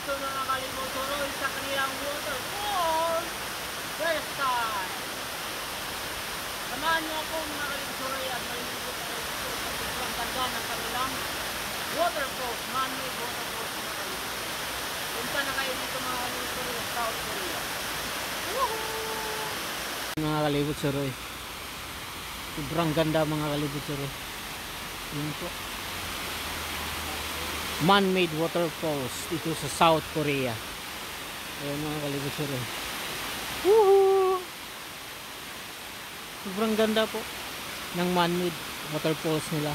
dito mga kalibutsuroy sa kanilang waterfall. First time. Samahan niyo ako mga kalibutsuroy at maliligo tayo dito sa sobrang ganda ng kanilang waterfalls, man-made waterfalls mga kalibutsuroy. Punta na kayo dito mga kalibutsuroy sa South Korea. Woohoo! Mga kalibutsuroy, sobrang ganda mga kalibutsuroy. Yun po, man-made waterfalls dito sa South Korea. Ayan mga kalibutsuroy. Woohoo! Sobrang ganda po ng man-made waterfalls nila.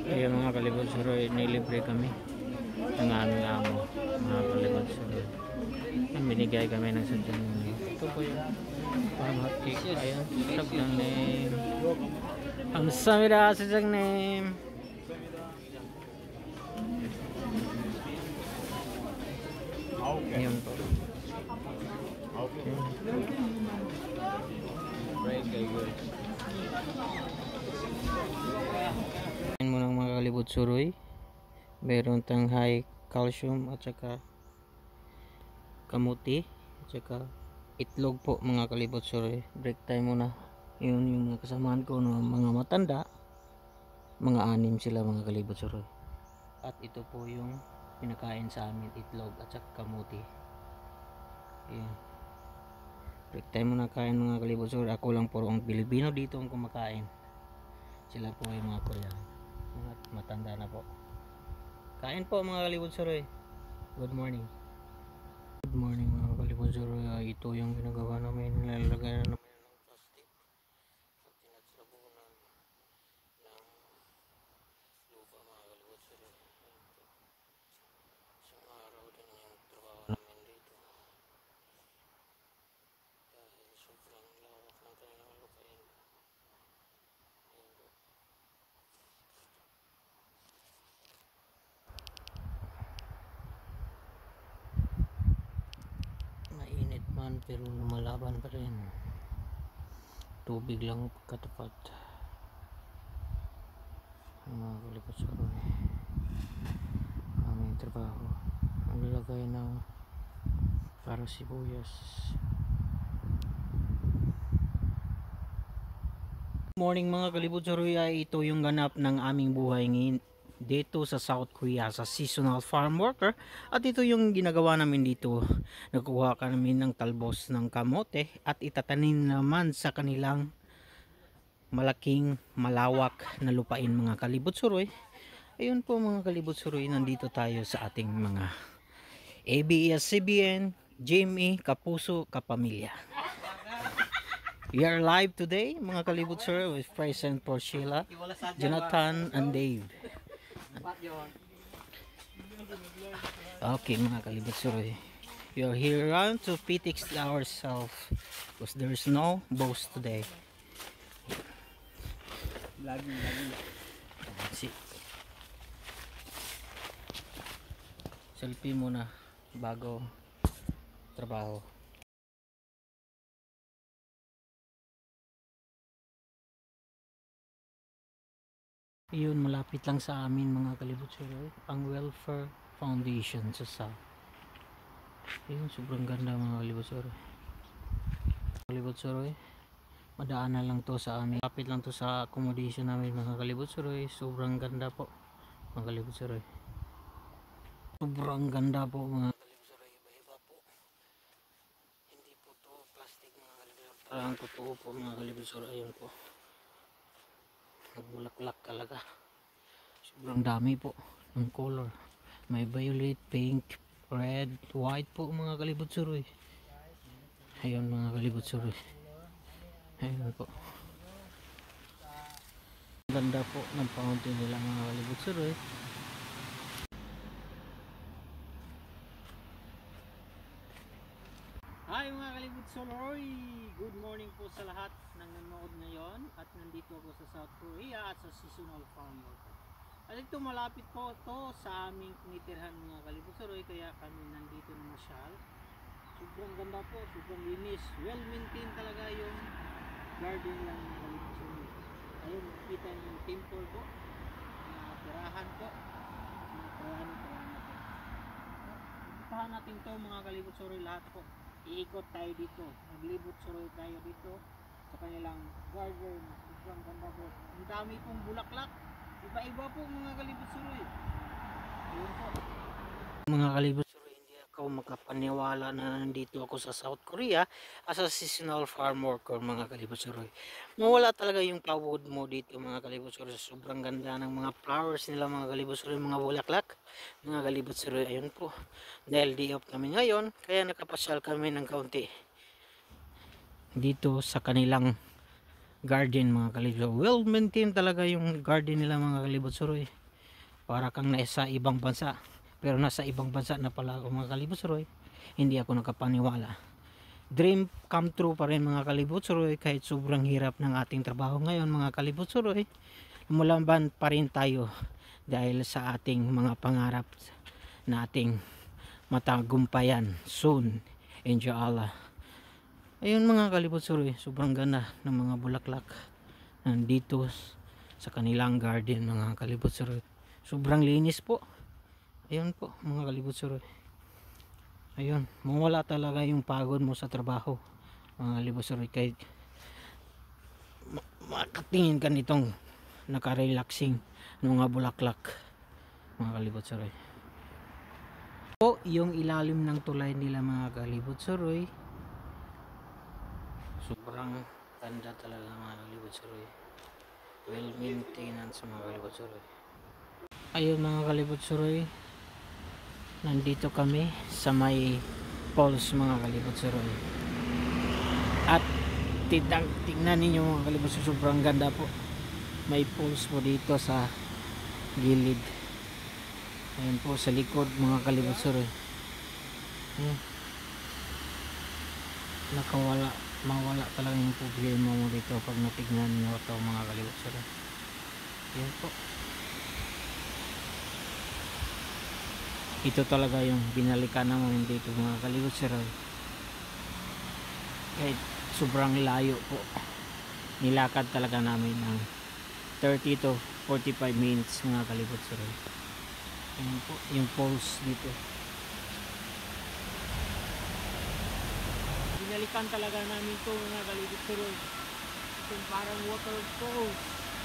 Ayan mga kalibutsuroy, nilibre kami ng aming amo mga kalibutsuroy. Binigay kami ng sadyang ito po yung parang hotcake. Ayan, sadyang name. Ang samira sadyang name. Ayan po. Ayan mo ng mga kalibutsuroy. Meron tang high calcium at saka kamuti at saka itlog po mga kalibutsuroy. Break time muna. Yun yung mga kasamahan ko ng mga matanda. Mga 6 sila mga kalibutsuroy. At ito po yung pinakain sa amin, itlog at saka kamuti. Ayan. Break time muna kain mga kalibutsuroy. Ako lang po ang Pilipino dito ang kumakain. Sila po yung mga Koreano. Mga matanda na po. Kain po mga kalibutsuroy. Good morning. Good morning mga kalibutsuroy. Ito yung ginagawa namin. Nilalagay na namin ng plastic at tinatsabunan ng lupa mga kalibutsuroy. Isang araw din yung trabaho namin dito dahil sobrang lawak ng kanilang lupain. Mainit man pero lumalaban pa rin. Tubig lang katapat. Mga kalibutsuroy, aming trabaho ang lalagay ng para sibuyas. Morning mga kalibutsuroy, ay ito yung ganap ng aming buhay ngayon dito sa South Korea sa seasonal farm worker. At ito yung ginagawa namin dito. Nagkuha kami ng talbos ng kamote at itatanim naman sa kanilang malaking malawak na lupain mga kalibutsuroy. Ayun po mga kalibutsuroy, nandito tayo sa ating mga ABS-CBN, GME, Kapuso, Kapamilya. We are live today mga kalibutsuroy with President Porcilla, Jonathan and Dave. Okay mga kalibutsuroy, we are here around to PTX ourselves because there is no boss today. Selfie muna bago trabaho. Yun, malapit lang sa amin mga kalibutsuroy, ang Welfare Foundation sa South. Yun, sobrang ganda mga kalibutsuroy. Madaanan lang to sa amin. Malapit lang to sa accommodation namin mga kalibutsuroy. Sobrang ganda po mga kalibutsuroy. Sobrang ganda po mga kalibutsuroy. Iba-iba po. Hindi po to plastic mga kalibutsuroy. Parang totoo po mga kalibutsuroy. Ayun po. Nagbulaklak talaga. Sobrang dami po ng color. May violet, pink, red, white po mga kalibutsuroy. Ayun mga kalibutsuroy. Ayun po. Ganda po ng fountain nila mga kalibutsuroy. Hi mga kalibutsuroy! Good morning po sa lahat ng nanonood ngayon. At nandito ako sa South Korea at sa seasonal farm worker. At ito malapit po to sa aming tinitirhan mga kalibutsuroy, kaya kami nandito na masyal. Sobrang ganda po, sobrang linis, well maintained talaga yung garden lang mga kalibutsuroy. temple po. Tirahan po. Tirahan natin. Puntahan natin to mga kalibot suroy lahat po. Iikot tayo dito. Maglibot suroy tayo dito sa kanilang garden. Sobrang ganda po. Ang dami pong bulaklak. Iba-iba po mga kalibot suroy. Ayun po. Mga kalibot suroy, hindi ako makapaniwala na nandito ako sa South Korea as a seasonal farm worker mga kalibot suroy. Mawala talaga yung pagod mo dito mga kalibot suroy. Sobrang ganda ng mga flowers nila mga kalibot suroy, mga bulaklak. Mga kalibot suroy, ayun po. Dahil day off kami ngayon, kaya nakapasyal kami ng kaunti dito sa kanilang garden mga kalibot. Well maintained talaga yung garden nila mga kalibot suroy. Para kang nasa ibang bansa. Pero nasa ibang bansa na pala ako mga kalibot suroy. Hindi ako nakapaniwala. Dream come true pa rin mga kalibot suroy. Kahit sobrang hirap ng ating trabaho ngayon mga kalibot suroy. Lumalaban pa rin tayo. Dahil sa ating mga pangarap na ating matagumpayan soon. Inshallah. Ayun mga kalibot suroy. Sobrang ganda ng mga bulaklak. Nandito sa kanilang garden mga kalibot suroy. Sobrang linis po. Ayun po mga kalibot suroy. Ayun, mawala talaga yung pagod mo sa trabaho mga kalibot suroy. Kahit makatingin ka nitong naka-relaxing ng mga bulaklak mga kalibot suroy. Po yung ilalim ng tulay nila mga kalibot suroy. Sobrang ganda talaga mga kalibot suroy. Well maintenance mga kalibot suroy. Ayun mga kalibot suroy, nandito kami sa may falls mga kalibot suroy. At tingnan ninyo mga kalibot suroy, sobrang ganda po. May falls po dito sa gilid. Ayun po sa likod mga kalibot suroy. Mawala talaga yung problema mo dito pag natignan nyo ito mga kalibot suroy. Ayun po. Ito talaga yung binalikan naman dito mga kalibot suroy. Kahit sobrang layo po, nilakad talaga namin ng 30 to 45 minutes mga kalibot suroy. Ayan po yung falls dito. Binalikan talaga namin ito mga kalibot suroy. Itong parang waterfalls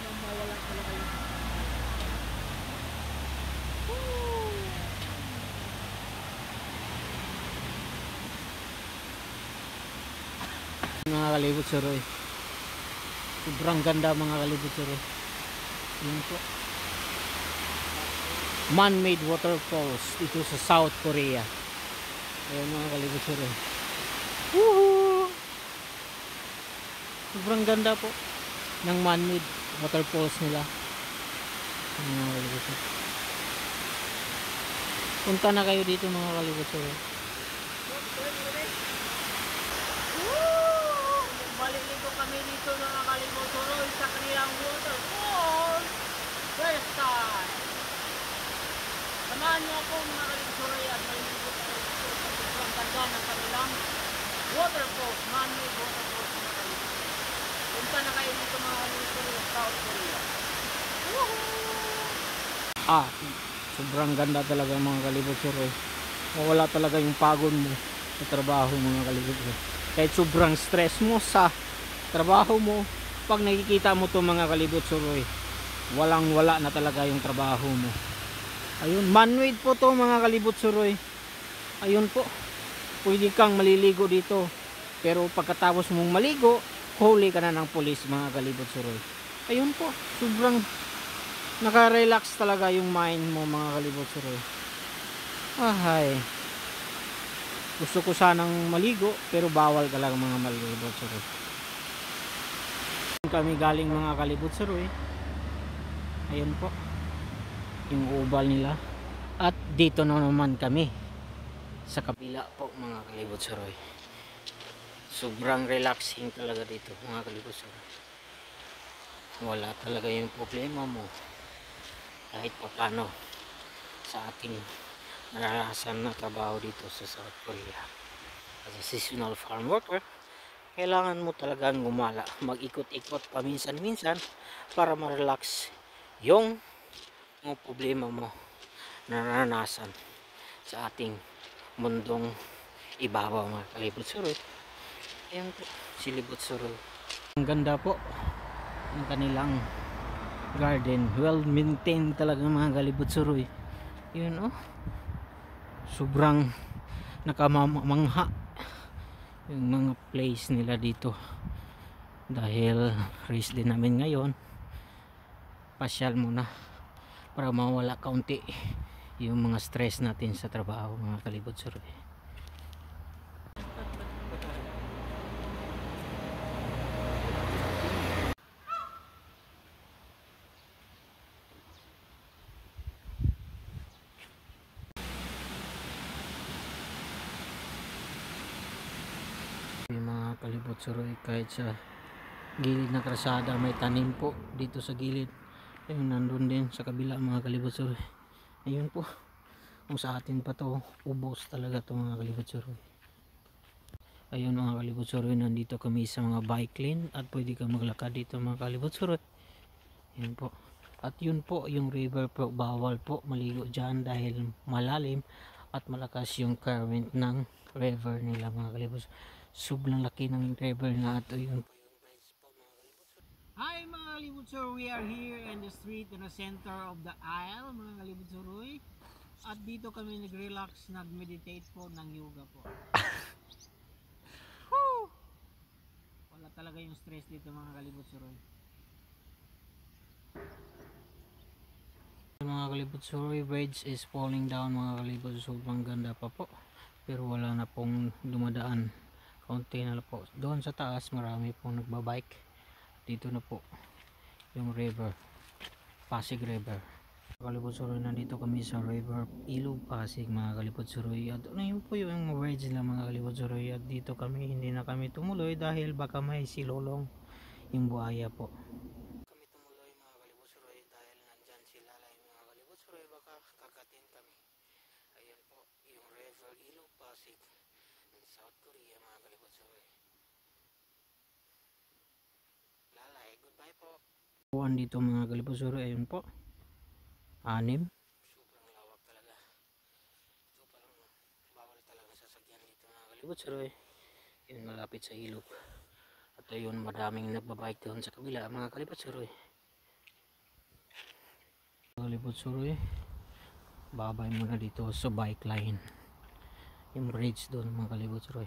na mawala talaga yung mga kalibot suroy. Sobrang ganda mga kalibot suroy. Yun po, man-made waterfalls dito sa South Korea. Ayan mga kalibot suroy. Woohoo! Sobrang ganda po ng man-made waterfalls nila mga kalibot suroy. Punta na kayo dito mga kalibot suroy. Maliligo kami dito mga kalibot suroy sa kanilang waterfalls. First time. Samahan niyo ako mga kalibot suroy at maliligo tayo dito sa sobrang ganda ng kanilang waterfalls, man-made waterfalls mga kalibot suroy. Punta na kayo dito mga kalibot suroy sa South Korea. Sobrang ganda talaga mga kalibot suroy. Mawala talaga yung pagod mo sa trabaho mga kalibot suroy. Kahit sobrang stress mo sa trabaho mo, pag nakikita mo to mga kalibot suroy, walang wala na talaga yung trabaho mo. Ayun, man-made po to mga kalibot suroy. Ayun po, pwede kang maliligo dito, pero pagkatapos mong maligo, huli ka na ng pulis mga kalibot suroy. Ayun po, sobrang naka-relax talaga yung mind mo mga kalibot suroy. Gusto ko sanang maligo pero bawal talaga mga kalibot suroy. Kami galing mga kalibot suroy. Ayun po yung ubal nila. At dito na naman kami sa kabila po mga kalibot suroy. Sobrang relaxing talaga dito mga kalibot suroy. Wala talaga yung problema mo kahit pa paano sa ating naranasan na trabaho dito sa South Korea as a seasonal farm worker. kailangan mo talagang gumala, mag-ikot-ikot paminsan-minsan para ma-relax yung mga problema mo na naranasan sa ating mundong ibabaw mga kalibot suroy. Ayan po, silibot suroy. Ang ganda po ng kanilang garden, well maintained talaga mga kalibot suroy. Yun oh, sobrang nakamamangha yung mga place nila dito. Dahil race din namin ngayon, pasyal muna para mawala kaunti yung mga stress natin sa trabaho mga kalibot suroy. Yung mga kalibot suroy, kahit sa gilid na krasada may tanim po dito sa gilid. Ayun, nandun din sa kabila mga kalibot suroy. Ayun po, kung sa atin pa to, ubos talaga to mga kalibot suroy. Ayun mga kalibot suroy, nandito kami sa mga bike lane at pwede kang maglakad dito mga kalibot suroy. Ayun po. At yun po yung river po, bawal po maligo dyan dahil malalim at malakas yung current ng river nila mga kalibot. Sobrang laki ng river na ito. Yun po yung bridge po mga kalibot. Hi mga kalibot suroy, we are here in the street in the center of the aisle mga kalibot suroy. At dito kami nag-relax, nag-meditate po ng yoga po. Wala talaga yung stress dito mga kalibot suroy. Mga kalibot suroy, bridge is falling down mga kalibot. Sobrang ganda pa po, pero wala na pong dumadaan, kaunti na po. Doon sa taas marami pong nagbabike. Dito na po yung river, Pasig River. Kalibot suroy, nandito kami sa river Ilog Pasig mga kalibot suroy. At ano yun po yung bridge nila mga kalibot suroy. At dito kami, hindi na kami tumuloy dahil baka may silolong yung buhaya po. Kami tumuloy mga kalibot suroy dahil nandyan si Lalay mga kalibot suroy, baka kakatin kami. Ayan po yung river Ilog Pasig ng South Korea mga kalibot suroy. Lalay, goodbye po. Buwan dito mga kalibot suroy, ayun po, 6. Sobrang lawak talaga. So parang bawal talaga sasakyan dito mga kalibot suroy. Yun, malapit sa ilog. At ayun, madaming nagbabike doon sa kabila mga kalibot suroy. Kalibot suroy, babay muna dito sa bike line, yung bridge doon mga kalibot suroy.